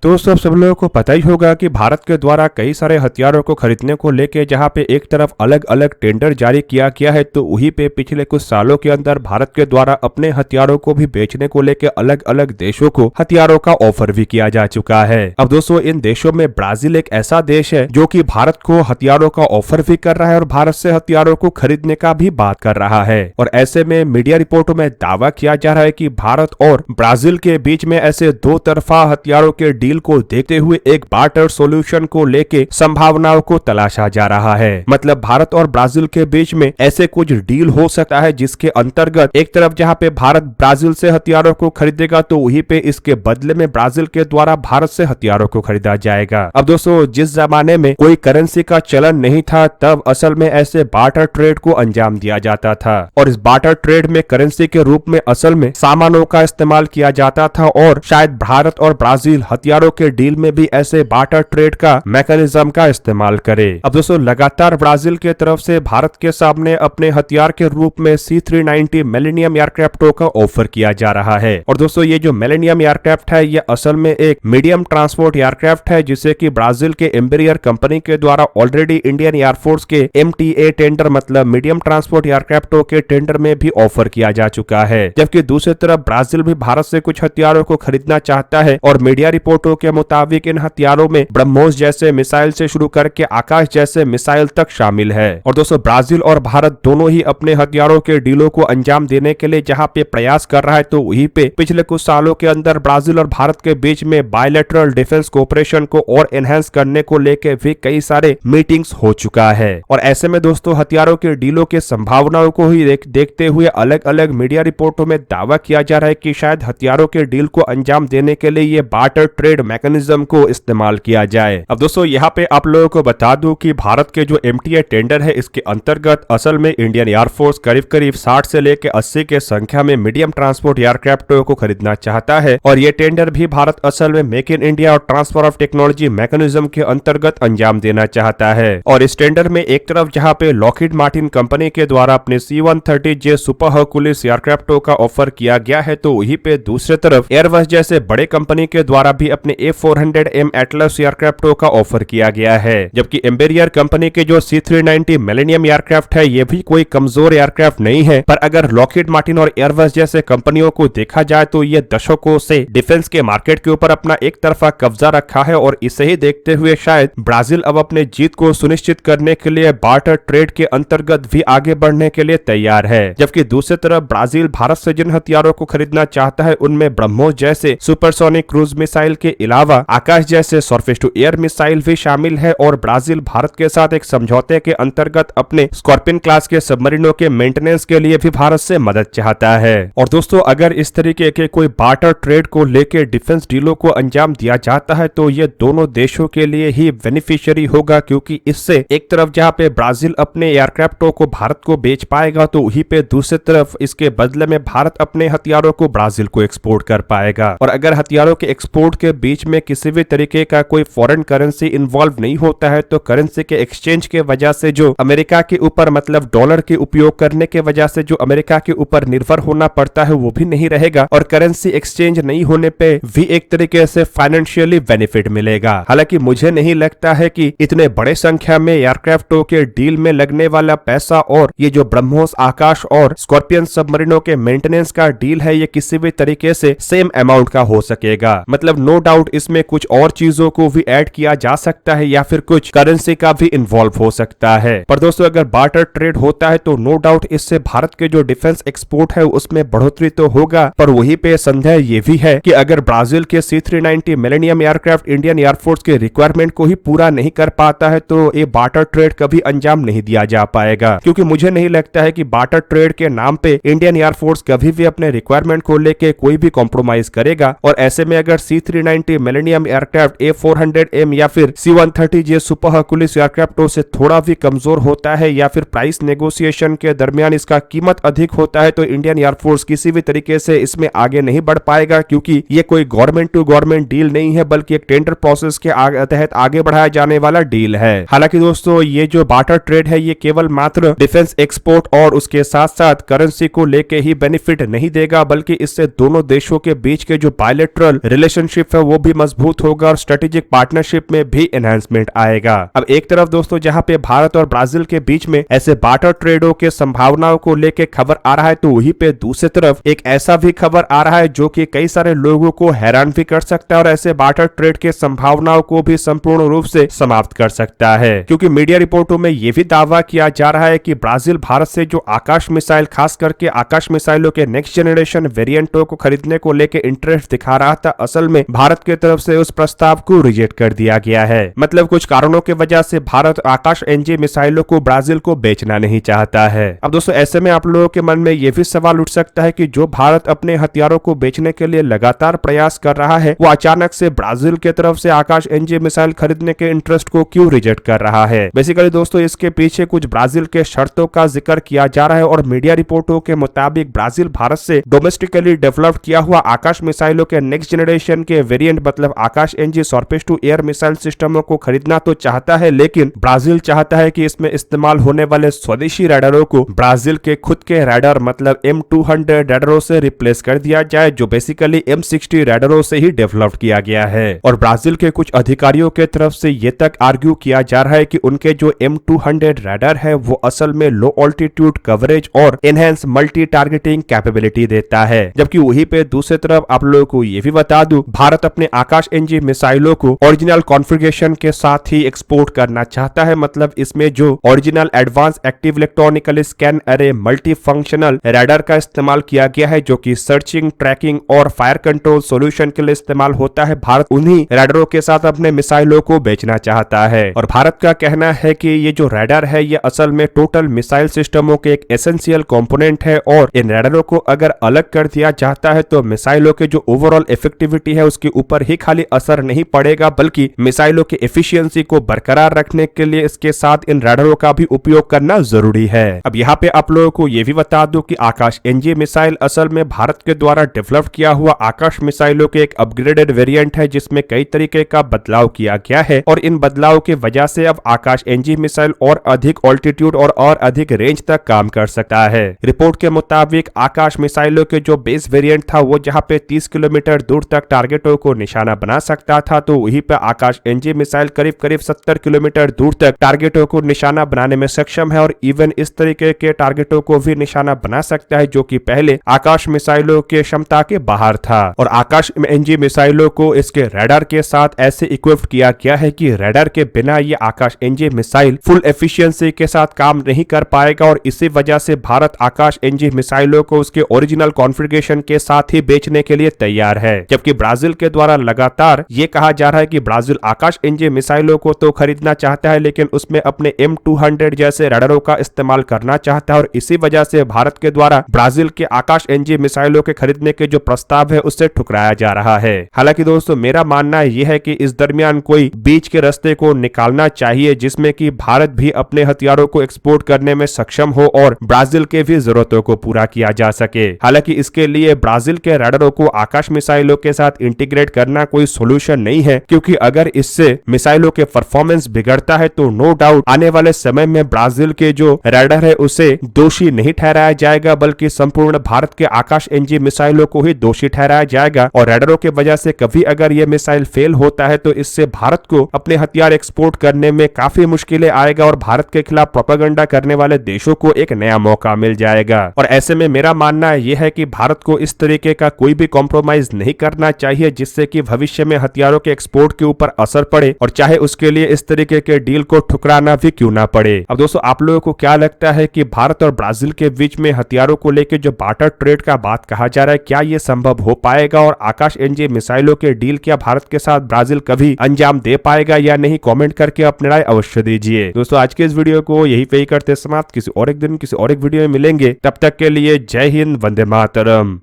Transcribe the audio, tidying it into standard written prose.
दोस्तों सब लोगों को पता ही होगा कि भारत के द्वारा कई सारे हथियारों को खरीदने को लेके जहां पे एक तरफ अलग अलग टेंडर जारी किया गया है, तो वहीं पे पिछले कुछ सालों के अंदर भारत के द्वारा अपने हथियारों को भी बेचने को लेके अलग अलग देशों को हथियारों का ऑफर भी किया जा चुका है। अब दोस्तों इन देशों में ब्राजील एक ऐसा देश है जो कि भारत को हथियारों का ऑफर भी कर रहा है और भारत से हथियारों को खरीदने का भी बात कर रहा है। और ऐसे में मीडिया रिपोर्टों में दावा किया जा रहा है कि भारत और ब्राजील के बीच में ऐसे दो तरफा हथियारों के डील को देखते हुए एक बार्टर सॉल्यूशन को लेके संभावनाओं को तलाशा जा रहा है। मतलब भारत और ब्राजील के बीच में ऐसे कुछ डील हो सकता है जिसके अंतर्गत एक तरफ जहां पे भारत ब्राजील से हथियारों को खरीदेगा तो वहीं पे इसके बदले में ब्राजील के द्वारा भारत से हथियारों को खरीदा जाएगा। अब दोस्तों जिस जमाने में कोई करेंसी का चलन नहीं था तब असल में ऐसे बार्टर ट्रेड को अंजाम दिया जाता था और इस बार्टर ट्रेड में करेंसी के रूप में असल में सामानों का इस्तेमाल किया जाता था और शायद भारत और ब्राजील हथियारों के डील में भी ऐसे बार्टर ट्रेड का मैकेनिज्म का इस्तेमाल करे। अब दोस्तों लगातार ब्राजील के तरफ से भारत के सामने अपने हथियार के रूप में C-390 मिलेनियम एयरक्राफ्टों का ऑफर किया जा रहा है। और दोस्तों ये जो मिलेनियम एयरक्राफ्ट है ये असल में एक मीडियम ट्रांसपोर्ट एयरक्राफ्ट है जिसे कि ब्राजील के एम्बेरियर कंपनी के द्वारा ऑलरेडी इंडियन एयरफोर्स के MTA टेंडर मतलब मीडियम ट्रांसपोर्ट एयरक्राफ्टों के टेंडर में भी ऑफर किया जा चुका है। जबकि दूसरी तरफ ब्राजील भी भारत से कुछ हथियारों को खरीदना चाहता है और मीडिया रिपोर्टों के मुताबिक इन हथियारों में ब्रह्मोस जैसे मिसाइल से शुरू करके आकाश जैसे मिसाइल तक शामिल है। और दोस्तों ब्राजील और भारत दोनों ही अपने हथियारों के डीलों को अंजाम देने के लिए जहां पे प्रयास कर रहा है तो वहीं पे पिछले कुछ सालों के अंदर ब्राजील और भारत के बीच में बायलैटरल डिफेंस कोऑपरेशन को और एनहांस करने को लेकर भी कई सारे मीटिंग्स हो चुका है। और ऐसे में दोस्तों हथियारों के डीलों के संभावनाओं को ही देखते हुए अलग अलग मीडिया रिपोर्टों में दावा किया जा रहा है कि शायद हथियारों के डील को अंजाम देने के लिए ये बार्टर ट्रेड मैकेनिज्म को इस्तेमाल किया जाए। अब दोस्तों यहाँ पे आप लोगों को बता दूं कि भारत के जो MTA टेंडर है इसके अंतर्गत असल में इंडियन एयरफोर्स करीब करीब 60 से लेकर 80 के संख्या में मीडियम ट्रांसपोर्ट एयरक्राफ्टों को खरीदना चाहता है और ये टेंडर भी भारत असल में मेक इन इंडिया और ट्रांसफर ऑफ टेक्नोलॉजी मैकेनिज्म के अंतर्गत अंजाम देना चाहता है। और इस टेंडर में एक तरफ जहाँ पे लॉकहीड मार्टिन कंपनी के द्वारा अपने C-130J सुपर हर्कुलिस एयरक्राफ्टों का ऑफर किया गया है तो वहीं पे दूसरी तरफ एयरबस जैसे बड़े कंपनी के द्वारा भी अपने A400M एटलस एयरक्राफ्टों का ऑफर किया गया है। जबकि एम्बेरियर कंपनी के जो C-390 मिलेनियम एयरक्राफ्ट है ये भी कोई कमजोर एयरक्राफ्ट नहीं है, पर अगर लॉकहीड मार्टिन और एयरबस जैसे कंपनियों को देखा जाए तो ये दशकों से डिफेंस के मार्केट के ऊपर अपना एक तरफा कब्जा रखा है और इसे ही देखते हुए शायद ब्राजील अब अपने जीत को सुनिश्चित करने के लिए बार्टर ट्रेड के अंतर्गत भी आगे बढ़ने के लिए तैयार है। जबकि दूसरी तरफ ब्राजील भारत से जिन हथियारों को खरीदना चाहता है उनमें ब्रह्मोस जैसे सुपरसोनिक क्रूज मिसाइल के अलावा आकाश जैसे सरफेस टू एयर मिसाइल भी शामिल है और ब्राजील भारत के साथ एक समझौते के अंतर्गत अपने स्कॉर्पियन क्लास के सबमरीनों के मेंटेनेंस के लिए भी भारत से मदद चाहता है। और दोस्तों अगर इस तरीके के कोई बार्टर ट्रेड को लेकर डिफेंस डीलों को अंजाम दिया जाता है तो ये दोनों देशों के लिए ही बेनिफिशियरी होगा, क्योंकि इससे एक तरफ जहां पे ब्राजील अपने एयरक्राफ्टों को भारत को बेच पाएगा तो वहीं पे दूसरी तरफ इसके बदले में भारत अपने हथियारों को ब्राजील को एक्सपोर्ट कर पाएगा। और अगर हथियारों के एक्सपोर्ट के बीच में किसी भी तरीके का कोई फॉरेन करेंसी इन्वॉल्व नहीं होता है तो करेंसी के एक्सचेंज के वजह से जो अमेरिका के ऊपर मतलब डॉलर के उपयोग करने के वजह से जो अमेरिका के ऊपर निर्भर होना पड़ता है वो भी नहीं रहेगा और करेंसी एक्सचेंज नहीं होने पे भी एक तरीके से फाइनेंशियली बेनिफिट मिलेगा। हालांकि मुझे नहीं लगता है कि इतने बड़े संख्या में एयरक्राफ्टों के डील में लगने वाला पैसा और ये जो ब्रह्मोस आकाश और स्कॉर्पियन सबमरीनों के मेंटेनेंस का डील है ये किसी भी तरीके से सेम अमाउंट का हो सकेगा। मतलब नो डाउट इसमें कुछ और चीजों को भी ऐड किया जा सकता है या फिर कुछ करेंसी का भी इन्वॉल्व हो सकता है। पर दोस्तों अगर बार्टर ट्रेड होता है तो नो डाउट इससे भारत के जो डिफेंस एक्सपोर्ट है उसमें बढ़ोतरी तो होगा, पर वहीं पे संदेह ये भी है कि अगर ब्राजील के C-390 millennium aircraft Indian air force के रिक्वायरमेंट को ही पूरा नहीं कर पाता है तो ये बार्टर ट्रेड कभी अंजाम नहीं दिया जा पाएगा। क्योंकि मुझे नहीं लगता है कि बार्टर ट्रेड के नाम पे इंडियन एयरफोर्स कभी भी अपने रिक्वायरमेंट को लेके कोई भी कॉम्प्रोमाइज करेगा। और ऐसे में अगर C-390 मिलेनियम एयरक्राफ्ट A400M या फिर C-130J सुपर हर्कुलिस एयरक्राफ्टों से थोड़ा भी कमजोर होता है या फिर प्राइस नेगोशिएशन के दरमियान इसका कीमत अधिक होता है तो इंडियन एयरफोर्स किसी भी तरीके से इसमें आगे नहीं बढ़ पाएगा, क्योंकि ये कोई गवर्नमेंट टू गवर्नमेंट डील नहीं है बल्कि एक टेंडर प्रोसेस के तहत आगे बढ़ाया जाने वाला डील है। हालांकि दोस्तों ये जो बार्टर ट्रेड है ये केवल मात्र डिफेंस एक्सपोर्ट और उसके साथ साथ करेंसी को लेके ही बेनिफिट नहीं देगा, बल्कि इससे दोनों देशों के बीच के जो बायलैटरल रिलेशनशिप है वो भी मजबूत होगा और स्ट्रेटेजिक पार्टनरशिप में भी एनहांसमेंट आएगा। अब एक तरफ दोस्तों जहां पे भारत और ब्राजील के बीच में ऐसे बार्टर ट्रेडों के संभावनाओं को लेके खबर आ रहा है, तो वहीं पे दूसरी तरफ एक ऐसा भी खबर आ रहा है जो कि कई सारे लोगों को हैरान भी कर सकता है और ऐसे बार्टर ट्रेड के संभावनाओं को भी संपूर्ण रूप से समाप्त कर सकता है। क्योंकि मीडिया रिपोर्टों में यह भी दावा किया जा रहा है कि ब्राजील भारत से जो आकाश मिसाइल, खास करके आकाश मिसाइलों के नेक्स्ट जनरेशन वेरिएंटों को खरीदने को लेकर इंटरेस्ट दिखा रहा था, असल में भारत की तरफ से उस प्रस्ताव को रिजेक्ट कर दिया गया है। मतलब कुछ कारणों की वजह से भारत आकाश एनजी मिसाइलों को ब्राजील को बेचना नहीं चाहता है। अब दोस्तों ऐसे में आप लोगों के मन में यह भी सवाल उठ सकता है कि जो भारत अपने हथियारों को बेचने के लिए लगातार प्रयास कर रहा है, वो अचानक से ब्राजील की तरफ से आकाश एनजी मिसाइल खरीदने के इंटरेस्ट को क्यों रिजेक्ट कर रहा है। बेसिकली दोस्तों इसके पीछे कुछ ब्राजील के शर्तों का जिक्र किया जा रहा है और मीडिया रिपोर्टों के मुताबिक ब्राजील भारत से डोमेस्टिकली डेवलप किया हुआ आकाश मिसाइलों के नेक्स्ट जनरेशन के वेरिएंट मतलब Akash NG surface to air missile सिस्टमों को खरीदना तो चाहता है, लेकिन ब्राजील चाहता है कि इसमें इस्तेमाल होने वाले स्वदेशी रडारों को ब्राजील के खुद के रडार मतलब M200 रडारों से रिप्लेस कर दिया जाए, जो बेसिकली M60 रडारों से ही डेवलप किया गया है। और ब्राजील के कुछ अधिकारियों के तरफ से ये तक आर्ग्यू किया जा रहा है कि उनके जो M200 रडार है वो असल में लो ऑल्टीट्यूड कवरेज और एनहेंस मल्टी टारगेटिंग कैपेबिलिटी देता है। जबकि वहीं पे दूसरी तरफ आप लोगों को ये भी बता दूं, भारत अपने आकाश एनजी मिसाइलों को ओरिजिनल कॉन्फ़िगरेशन के साथ ही एक्सपोर्ट करना चाहता है। मतलब इसमें जो original advance active electronically scan अरे मल्टी फंक्शनल रडार का इस्तेमाल किया गया है, जो कि सर्चिंग, ट्रैकिंग और फायर कंट्रोल सॉल्यूशन के लिए इस्तेमाल होता है। भारत उन्हीं रडारों के साथ अपने मिसाइलों को बेचना चाहता है और भारत का कहना है कि ये जो रडार है ये असल में टोटल मिसाइल सिस्टमों के एक एसेंशियल कंपोनेंट है और इन रडारों को अगर अलग कर दिया जाता है तो मिसाइलों के जो ओवरऑल इफेक्टिविटी है उसके ऊपर ही खाली असर नहीं पड़ेगा, बल्कि मिसाइलों की एफिशिएंसी को बरकरार रखने के लिए इसके साथ इन रडारों का भी उपयोग करना जरूरी है। अब यहाँ पे आप लोगों को यह भी बता दूं कि आकाश एनजी मिसाइल असल में भारत के द्वारा डेवलप किया हुआ आकाश मिसाइलों के एक अपग्रेडेड वेरिएंट है, जिसमें कई तरीके का बदलाव किया गया है और इन बदलाव की वजह से अब आकाश एनजी मिसाइल और अधिक ऑल्टीट्यूड और अधिक रेंज तक काम कर सकता है। रिपोर्ट के मुताबिक आकाश मिसाइलों के जो बेस वेरिएंट था वो जहाँ पे 30 किलोमीटर दूर तक टारगेटों को निशाना बना सकता था, तो वहीं पे आकाश एनजी मिसाइल करीब 70 किलोमीटर दूर तक टारगेटों को निशाना बनाने में सक्षम है और इवन इस तरीके के टारगेटों को भी निशाना बना सकता है, जो कि पहले आकाश मिसाइलों के क्षमता के बाहर था। और आकाश एनजी मिसाइलों को इसके रडार के साथ ऐसे इक्विप्ड किया गया है कि रडार के बिना ये आकाश एनजी मिसाइल फुल एफिशिएंसी के साथ काम नहीं कर पाएगा और इसी वजह से भारत आकाश एनजी मिसाइलों को उसके ओरिजिनल कॉन्फ़िगरेशन के साथ ही बेचने के लिए तैयार है। जबकि ब्राजील के द्वारा लगातार ये कहा जा रहा है कि ब्राजील आकाश एनजी मिसाइलों को तो खरीदना चाहता है, लेकिन उसमें अपने M200 जैसे रडारों का इस्तेमाल करना चाहता है और इसी वजह से भारत के द्वारा ब्राजील के आकाश एनजी मिसाइलों के खरीदने के जो प्रस्ताव है उससे ठुकराया जा रहा है। हालांकि दोस्तों मेरा मानना यह है कि इस दरमियान कोई बीच के रास्ते को निकालना चाहिए, जिसमें कि भारत भी अपने हथियारों को एक्सपोर्ट करने में सक्षम हो और ब्राजील के भी जरूरतों को पूरा किया जा सके। हालांकि इसके लिए ब्राजील के रडारों को आकाश मिसाइलों के साथ इंटीग्रेट करना कोई सोल्यूशन नहीं है, क्योंकि अगर इससे मिसाइलों के परफॉर्मेंस बिगड़ता है तो नो डाउट आने वाले समय में ब्राजील के जो रडार है उसे दोषी नहीं ठहराया जाएगा, बल्कि संपूर्ण भारत के आकाश एनजी मिसाइलों को ही दोषी ठहराया जाएगा। और रडारों की वजह से कभी अगर ये मिसाइल फेल होता है तो इससे भारत को अपने हथियार एक्सपोर्ट करने में काफी मुश्किलें आएगा और भारत के खिलाफ प्रोपेगेंडा करने वाले देशों को एक नया मौका मिल जाएगा। और ऐसे में मेरा मानना यह है कि भारत को इस तरीके का कोई भी कॉम्प्रोमाइज नहीं करना चाहिए, जिससे कि भविष्य में हथियारों के एक्सपोर्ट के ऊपर असर पड़े और चाहे उसके लिए इस तरीके के डील को ठुकराना भी क्यों ना पड़े। अब दोस्तों आप लोगों को क्या लगता है कि भारत और ब्राजील के बीच में हथियारों को लेकर जो बार्टर ट्रेड का बात कहा जा रहा है, क्या ये संभव हो पाएगा और आकाश एनजी मिसाइलों के डील क्या भारत के साथ ब्राजील कभी अंजाम दे पाएगा या नहीं? कमेंट करके अपनी राय अवश्य दीजिए। दोस्तों आज के इस वीडियो को यही पे ही करते समाप्त। किसी और एक दिन किसी और एक वीडियो में मिलेंगे, तब तक के लिए जय हिंद, वंदे मातरम।